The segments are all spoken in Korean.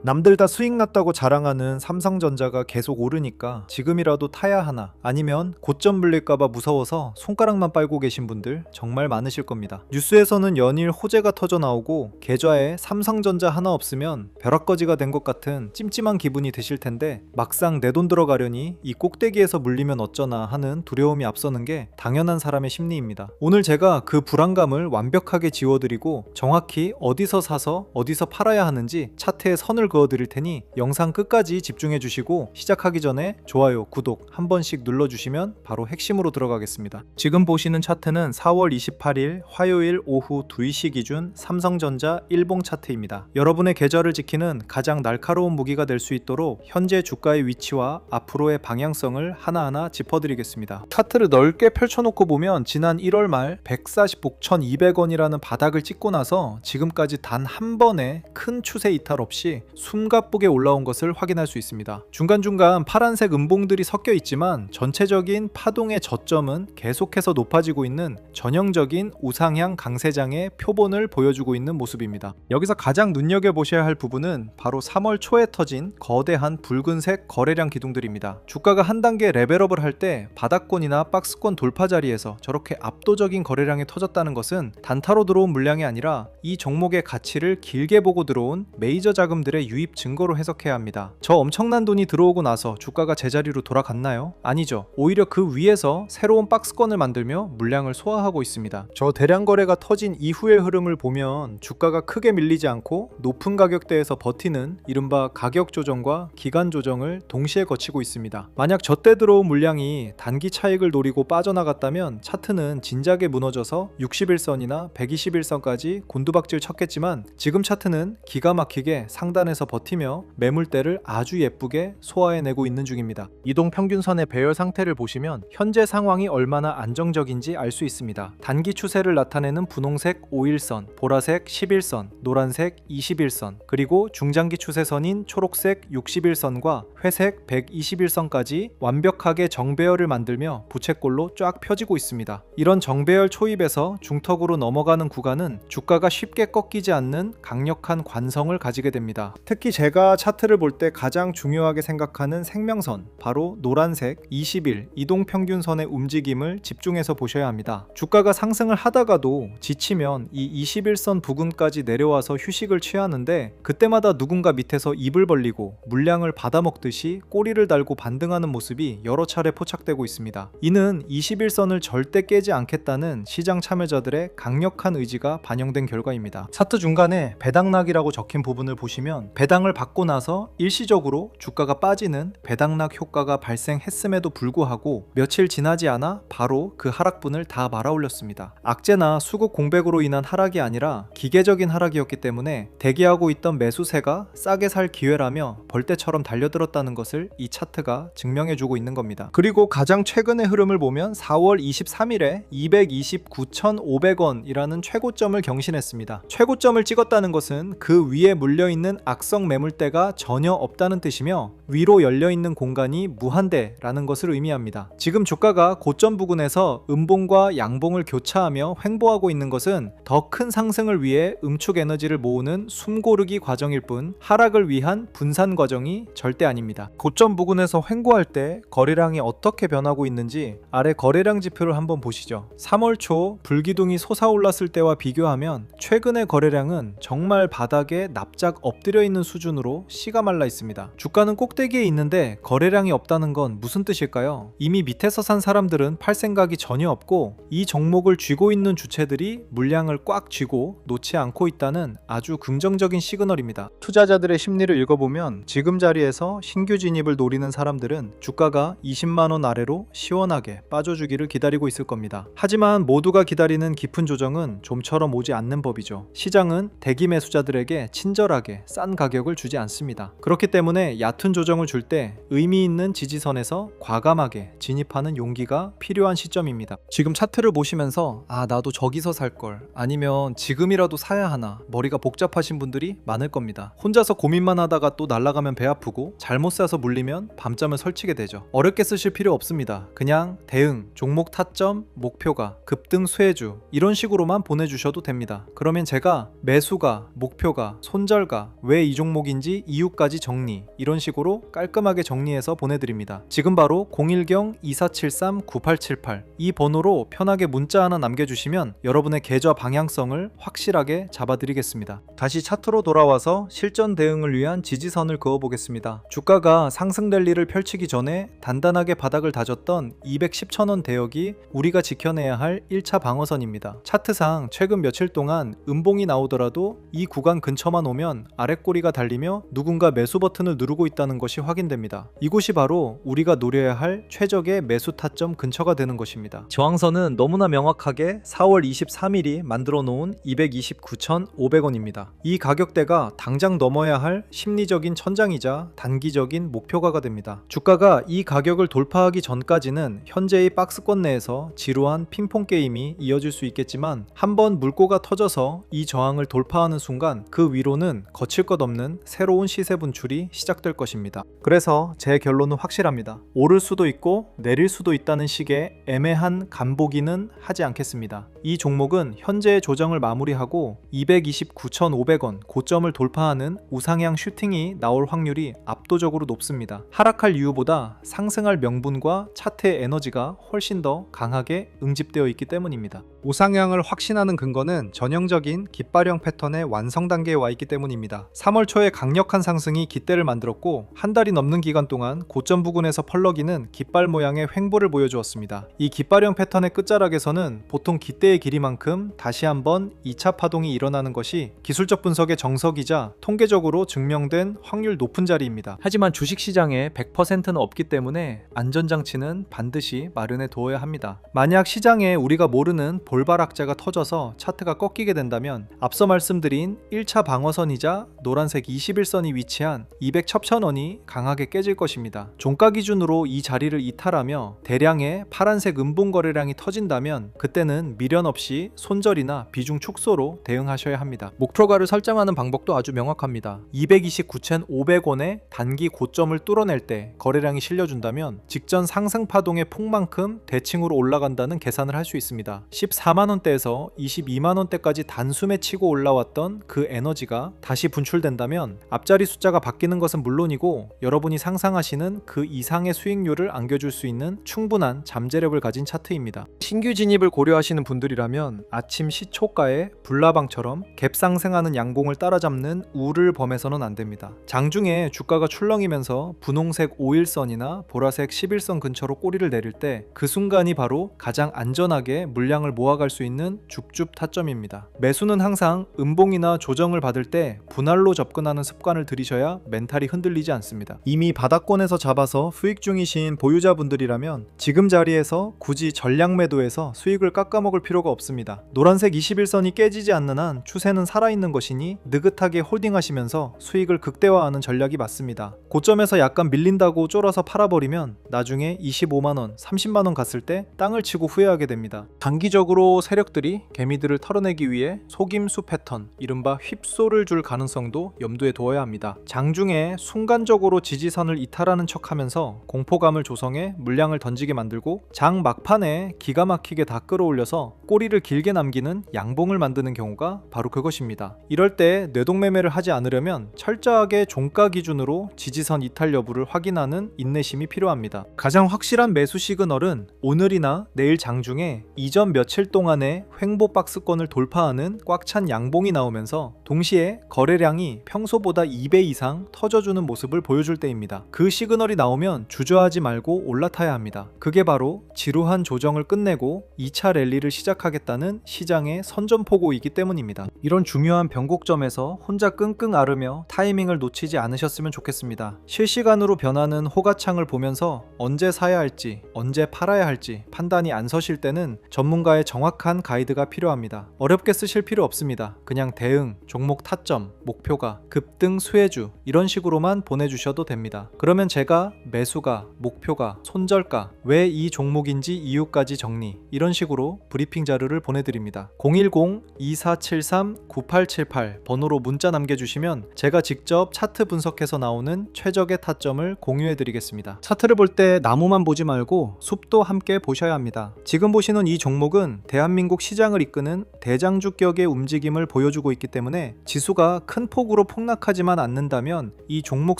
남들 다 수익 났다고 자랑하는 삼성전자가 계속 오르니까 지금이라도 타야 하나, 아니면 고점 불릴까봐 무서워서 손가락만 빨고 계신 분들 정말 많으실 겁니다. 뉴스에서는 연일 호재가 터져 나오고 계좌에 삼성전자 하나 없으면 벼락거지가 된 것 같은 찜찜한 기분이 드실 텐데, 막상 내 돈 들어가려니 이 꼭대기에서 물리면 어쩌나 하는 두려움이 앞서는 게 당연한 사람의 심리입니다. 오늘 제가 그 불안감을 완벽하게 지워드리고 정확히 어디서 사서 어디서 팔아야 하는지 차트에 선을 그어드릴 테니 영상 끝까지 집중해 주시고, 시작하기 전에 좋아요, 구독 한 번씩 눌러주시면 바로 핵심으로 들어가겠습니다. 지금 보시는 차트는 4월 28일 화요일 오후 2시 기준 삼성전자 일봉 차트입니다. 여러분의 계좌를 지키는 가장 날카로운 무기가 될 수 있도록 현재 주가의 위치와 앞으로의 방향성을 하나하나 짚어드리겠습니다. 차트를 넓게 펼쳐놓고 보면 지난 1월 말 146,200원이라는 바닥을 찍고 나서 지금까지 단 한 번의 큰 추세 이탈 없이 숨가쁘게 올라온 것을 확인할 수 있습니다. 중간중간 파란색 음봉들이 섞여 있지만 전체적인 파동의 저점은 계속해서 높아지고 있는 전형적인 우상향 강세장의 표본을 보여주고 있는 모습입니다. 여기서 가장 눈여겨보셔야 할 부분은 바로 3월 초에 터진 거대한 붉은색 거래량 기둥들입니다. 주가가 한 단계 레벨업을 할 때 바닥권이나 박스권 돌파 자리에서 저렇게 압도적인 거래량이 터졌다는 것은 단타로 들어온 물량이 아니라 이 종목의 가치를 길게 보고 들어온 메이저 자금들의 유입 증거로 해석해야 합니다. 저 엄청난 돈이 들어오고 나서 주가가 제자리로 돌아갔나요? 아니죠. 오히려 그 위에서 새로운 박스권을 만들며 물량을 소화하고 있습니다. 저 대량 거래가 터진 이후의 흐름을 보면 주가가 크게 밀리지 않고 높은 가격대에서 버티는 이른바 가격 조정과 기간 조정을 동시에 거치고 있습니다. 만약 저때 들어온 물량이 단기 차익을 노리고 빠져나갔다면 차트는 진작에 무너져서 61선이나 121선까지 곤두박질 쳤겠지만, 지금 차트는 기가 막히게 상단에서 버티며 매물대를 아주 예쁘게 소화해내고 있는 중입니다. 이동 평균선의 배열 상태를 보시면 현재 상황이 얼마나 안정적인지 알 수 있습니다. 단기 추세를 나타내는 분홍색 5일선, 보라색 11선, 노란색 21선, 그리고 중장기 추세선인 초록색 61선과 회색 121선까지 완벽하게 정배열을 만들며 부채꼴로 쫙 펴지고 있습니다. 이런 정배열 초입에서 중턱으로 넘어가는 구간은 주가가 쉽게 꺾이지 않는 강력한 관성을 가지게 됩니다. 특히 제가 차트를 볼 때 가장 중요하게 생각하는 생명선, 바로 노란색 20일 이동평균선의 움직임을 집중해서 보셔야 합니다. 주가가 상승을 하다가도 지치면 이 21선 부근까지 내려와서 휴식을 취하는데, 그때마다 누군가 밑에서 입을 벌리고 물량을 받아먹듯이 꼬리를 달고 반등하는 모습이 여러 차례 포착되고 있습니다. 이는 21선을 절대 깨지 않겠다는 시장 참여자들의 강력한 의지가 반영된 결과입니다. 차트 중간에 배당락이라고 적힌 부분을 보시면 배당을 받고 나서 일시적으로 주가가 빠지는 배당락 효과가 발생했음에도 불구하고 며칠 지나지 않아 바로 그 하락분을 다 말아올렸습니다. 악재나 수급 공백으로 인한 하락이 아니라 기계적인 하락이었기 때문에 대기하고 있던 매수세가 싸게 살 기회라며 벌떼처럼 달려들었다는 것을 이 차트가 증명해주고 있는 겁니다. 그리고 가장 최근의 흐름을 보면 4월 23일에 229,500원이라는 최고점을 경신했습니다. 최고점을 찍었다는 것은 그 위에 물려있는 악성 매물대가 전혀 없다는 뜻이며 위로 열려있는 공간이 무한대라는 것을 의미합니다. 지금 주가가 고점 부근에서 음봉과 양봉을 교차하며 횡보하고 있는 것은 더 큰 상승을 위해 음축 에너지를 모으는 숨고르기 과정일 뿐 하락을 위한 분산 과정이 절대 아닙니다. 고점 부근에서 횡보할 때 거래량이 어떻게 변하고 있는지 아래 거래량 지표를 한번 보시죠. 3월 초 불기둥이 솟아올랐을 때와 비교하면 최근의 거래량은 정말 바닥에 납작 엎드려 있는 수준으로 씨가 말라 있습니다. 주가는 꼭대기에 있는데 거래량이 없다는 건 무슨 뜻일까요? 이미 밑에서 산 사람들은 팔 생각이 전혀 없고 이 종목을 쥐고 있는 주체들이 물량을 꽉 쥐고 놓지 않고 있다는 아주 긍정적인 시그널입니다. 투자자들의 심리를 읽어보면 지금 자리에서 신규 진입을 노리는 사람들은 주가가 20만원 아래로 시원하게 빠져주기를 기다리고 있을 겁니다. 하지만 모두가 기다리는 깊은 조정은 좀처럼 오지 않는 법이죠. 시장은 대기 매수자들에게 친절하게 싼 가격을 주지 않습니다. 그렇기 때문에 얕은 조정을 줄 때 의미 있는 지지선에서 과감하게 진입하는 용기가 필요한 시점입니다. 지금 차트를 보시면서 나도 저기서 살걸, 아니면 지금이라도 사야 하나 머리가 복잡하신 분들이 많을 겁니다. 혼자서 고민만 하다가 또 날아가면 배 아프고 잘못 사서 물리면 밤잠을 설치게 되죠. 어렵게 쓰실 필요 없습니다. 그냥 대응, 종목 타점, 목표가, 급등 수혜주 이런 식으로만 보내주셔도 됩니다. 그러면 제가 매수가, 목표가, 손절가, 왜 이 종목인지 이유까지 정리, 이런 식으로 깔끔하게 정리해서 보내드립니다. 지금 바로 010-2473-9878 이 번호로 편하게 문자 하나 남겨주시면 여러분의 계좌 방향성을 확실하게 잡아드리겠습니다. 다시 차트로 돌아와서 실전 대응을 위한 지지선을 그어보겠습니다. 주가가 상승 랠리를 펼치기 전에 단단하게 바닥을 다졌던 210,000원 대역이 우리가 지켜내야 할 1차 방어선입니다. 차트상 최근 며칠 동안 음봉이 나오더라도 이 구간 근처만 오면 아랫꼬리가 달리며 누군가 매수 버튼을 누르고 있다는 것이 확인됩니다. 이곳이 바로 우리가 노려야 할 최적의 매수 타점 근처가 되는 것입니다. 저항선은 너무나 명확하게 4월 23일이 만들어 놓은 229,500원입니다. 이 가격대가 당장 넘어야 할 심리적인 천장이자 단기적인 목표가가 됩니다. 주가가 이 가격을 돌파하기 전까지는 현재의 박스권 내에서 지루한 핑퐁 게임이 이어질 수 있겠지만 한번 물꼬가 터져서 이 저항을 돌파하는 순간 그 위로는 거칠 것 없는 새로운 시세 분출이 시작될 것입니다. 그래서 제 결론은 확실합니다. 오를 수도 있고 내릴 수도 있다는 식의 애매한 간보기는 하지 않겠습니다. 이 종목은 현재의 조정을 마무리하고 229,500원 고점을 돌파하는 우상향 슈팅이 나올 확률이 압도적으로 높습니다. 하락할 이유보다 상승할 명분과 차트의 에너지가 훨씬 더 강하게 응집되어 있기 때문입니다. 우상향을 확신하는 근거는 전형적인 깃발형 패턴의 완성 단계에 와 있기 때문입니다. 3월 초에 강력한 상승이 깃대를 만들었고 한 달이 넘는 기간 동안 고점 부근에서 펄럭이는 깃발 모양의 횡보를 보여주었습니다. 이 깃발형 패턴의 끝자락에서는 보통 깃대의 길이만큼 다시 한번 2차 파동이 일어나는 것이 기술적 분석의 정석이자 통계적으로 증명된 확률 높은 자리입니다. 하지만 주식시장에 100%는 없기 때문에 안전장치는 반드시 마련해 두어야 합니다. 만약 시장에 우리가 모르는 볼바락자가 터져서 차트가 꺾이게 된다면 앞서 말씀드린 1차 방어선이자 노란색 21선이 위치한 200,000원이 강하게 깨질 것입니다. 종가 기준으로 이 자리를 이탈하며 대량의 파란색 음봉 거래량이 터진다면 그때는 미련 없이 손절이나 비중 축소로 대응하셔야 합니다. 목표가를 설정하는 방법도 아주 명확합니다. 229,500원의 단기 고점을 뚫어낼 때 거래량이 실려준다면 직전 상승 파동의 폭만큼 대칭으로 올라간다는 계산을 할 수 있습니다. 14만원대에서 22만원대까지 단숨에 치고 올라왔던 그 에너지가 다시 분출된다면 앞자리 숫자가 바뀌는 것은 물론이고 여러분이 상상하시는 그 이상의 수익률을 안겨줄 수 있는 충분한 잠재력을 가진 차트입니다. 신규 진입을 고려하시는 분들이라면 아침 시초가에 불나방처럼 갭상승하는 양봉을 따라잡는 우를 범해서는 안됩니다. 장중에 주가가 출렁이면서 분홍색 5일선이나 보라색 11선 근처로 꼬리를 내릴 때 그 순간이 바로 가장 안전하게 물량을 모아갈 수 있는 줍줍 타점입니다. 매수는 항상 음봉이나 조정을 받을 때 분할로 접근하는 습관을 들이셔야 멘탈이 흔들리지 않습니다. 이미 바닥권에서 잡아서 수익 중이신 보유자분들이라면 지금 자리에서 굳이 전량 매도해서 수익을 깎아먹을 필요가 없습니다. 노란색 21선이 깨지지 않는 한 추세는 살아있는 것이니 느긋하게 홀딩하시면서 수익을 극대화하는 전략이 맞습니다. 고점에서 약간 밀린다고 쫄아서 팔아버리면 나중에 25만원, 30만원 갔을 때 땅을 치고 후회하게 됩니다. 단기적으로 세력들이 개미들을 털어내기 위해 속임수 패턴, 이른바 휩소를 줄 가능성도 염두에 두어야 합니다. 장중에 순간적으로 지지선을 이탈하는 척하면서 공포감을 조성해 물량을 던지게 만들고 장 막판에 기가 막히게 다 끌어올려서 꼬리를 길게 남기는 양봉을 만드는 경우가 바로 그것입니다. 이럴 때 뇌동매매를 하지 않으려면 철저하게 종가 기준으로 지지선 이탈 여부를 확인하는 인내심이 필요합니다. 가장 확실한 매수 시그널은 오늘이나 내일 장중에 이전 며칠 동안의 횡보 박스권을 돌파하는 꽉 찬 양봉이 나오면서 동시에 거래량이 평소보다 2배 이상 터져주는 모습을 보여줄 때입니다. 그 시그널이 나오면 주저하지 말고 올라타야 합니다. 그게 바로 지루한 조정을 끝내고 2차 랠리를 시작하겠다는 시장의 선전포고이기 때문입니다. 이런 중요한 변곡점에서 혼자 끙끙 앓으며 타이밍을 놓치지 않으셨으면 좋겠습니다. 실시간으로 변하는 호가창을 보면서 언제 사야 할지, 언제 팔아야 할지 판단이 안 서실 때는 전문가의 정확한 가이드가 필요합니다. 어렵게 쓰실 필요 없습니다. 그냥 대응, 종목 타점, 목표가, 급등 수혜주 이런 식으로만 보내주셔도 됩니다. 그러면 제가 매수가, 목표가, 손절가, 왜 이 종목인지 이유까지 정리 이런 식으로 브리핑 자료를 보내드립니다. 010-2473-9878 번호로 문자 남겨주시면 제가 직접 차트 분석해서 나오는 최적의 타점을 공유해드리겠습니다. 차트를 볼 때 나무만 보지 말고 숲도 함께 보셔야 합니다. 지금 보시는 이 종목은 대한민국 시장을 이끄는 대장주격의 움직임을 보여주고 있기 때문에 지수가 큰 폭으로 단기적으로 폭락하지만 않는다면 이 종목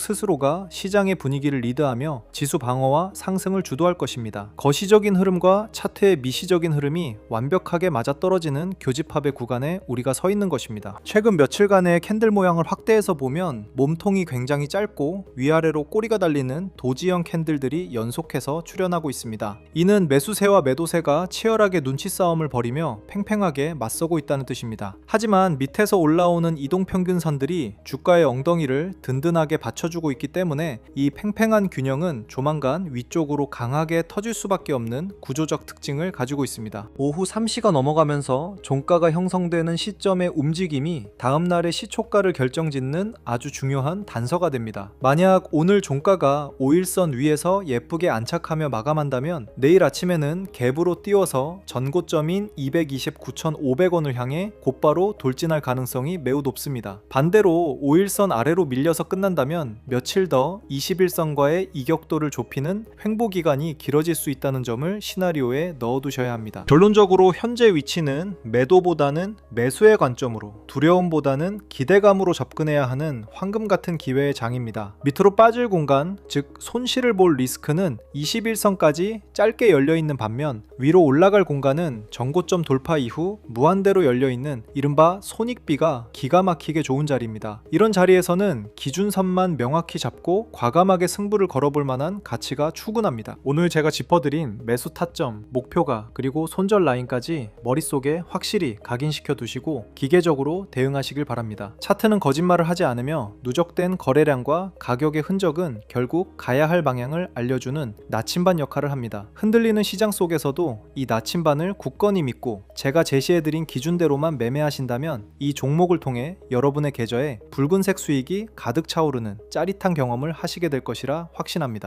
스스로가 시장의 분위기를 리드하며 지수 방어와 상승을 주도할 것입니다. 거시적인 흐름과 차트의 미시적인 흐름이 완벽하게 맞아떨어지는 교집합의 구간에 우리가 서 있는 것입니다. 최근 며칠간의 캔들 모양을 확대해서 보면 몸통이 굉장히 짧고 위아래로 꼬리가 달리는 도지형 캔들들이 연속해서 출현하고 있습니다. 이는 매수세와 매도세가 치열하게 눈치 싸움을 벌이며 팽팽하게 맞서고 있다는 뜻입니다. 하지만 밑에서 올라오는 이동평균선들이 주가의 엉덩이를 든든하게 받쳐주고 있기 때문에 이 팽팽한 균형은 조만간 위쪽으로 강하게 터질 수밖에 없는 구조적 특징을 가지고 있습니다. 오후 3시가 넘어가면서 종가가 형성되는 시점의 움직임이 다음날의 시초가를 결정짓는 아주 중요한 단서가 됩니다. 만약 오늘 종가가 5일선 위에서 예쁘게 안착하며 마감한다면 내일 아침에는 갭으로 띄워서 전고점인 229,500원을 향해 곧바로 돌진할 가능성이 매우 높습니다. 반대로 5일선 아래로 밀려서 끝난다면 며칠 더 21선과의 이격도를 좁히는 횡보 기간이 길어질 수 있다는 점을 시나리오에 넣어두셔야 합니다. 결론적으로 현재 위치는 매도보다는 매수의 관점으로, 두려움보다는 기대감으로 접근해야 하는 황금 같은 기회의 장입니다. 밑으로 빠질 공간, 즉 손실을 볼 리스크는 21선까지 짧게 열려있는 반면 위로 올라갈 공간은 전고점 돌파 이후 무한대로 열려있는 이른바 손익비가 기가 막히게 좋은 자리입니다. 이런 자리에서는 기준선만 명확히 잡고 과감하게 승부를 걸어볼 만한 가치가 충분합니다. 오늘 제가 짚어드린 매수 타점, 목표가, 그리고 손절 라인까지 머릿속에 확실히 각인시켜 두시고 기계적으로 대응하시길 바랍니다. 차트는 거짓말을 하지 않으며 누적된 거래량과 가격의 흔적은 결국 가야 할 방향을 알려주는 나침반 역할을 합니다. 흔들리는 시장 속에서도 이 나침반을 굳건히 믿고 제가 제시해드린 기준대로만 매매하신다면 이 종목을 통해 여러분의 계좌에 붉은색 수익이 가득 차오르는 짜릿한 경험을 하시게 될 것이라 확신합니다.